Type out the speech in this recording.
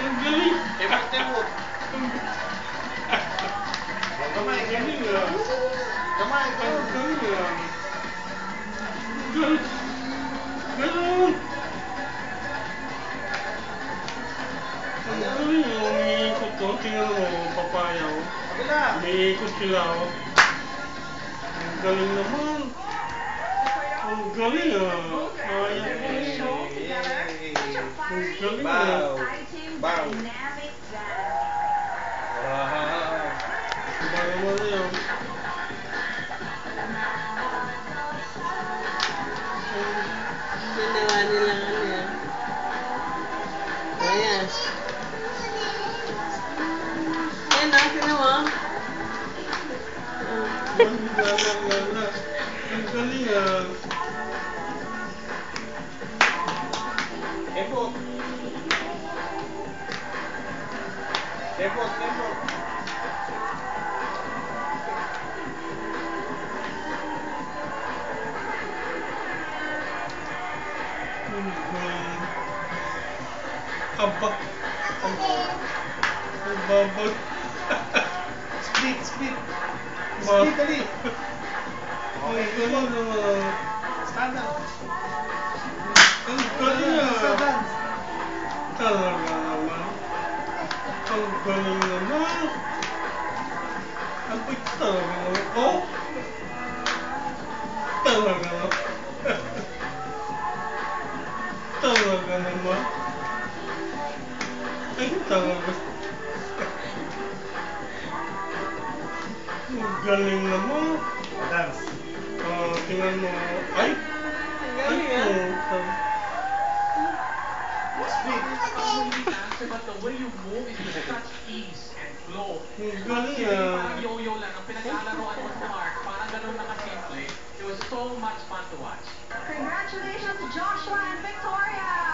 Ang galing. Tembok. Kamay, Galing ah. Kamay, Ang galing ah. Galing. Galing. Ang galing ah. Umiikot oh. Tingnan mo, papaya oh. Kabila. Umiikot sila oh. Ang galing naman. Ang galing ah. Kaya ko eh. Ang galing ah. Bow. Wow. Bago mo na yun. Ginawa nila ano yan. Ayan. Ayan na, ginawa. Lala. Ang galing ah. Tembok. Tembok. Aba. Ang babag. Split. Ma- Split, dali. Ang galing naman. Stand up. Ang galing ah. Stand up. Talaga naman. Ang galing naman. Ang pwede talaga naman. Oh! Talaga naman. Talaga naman. Ay, talaga. Ang galing naman. Dance. Tingnan mo. Ay! Ang Ay, galing ah. puta. Split. But the way you move is with such ease and flow. Ang galing Actually, ah. parang yo-yo lang ang pinaglalaroan mo sa Mark. Parang ganun na kasimple. It was so much fun to watch. Congratulations to Joshua and Victoria!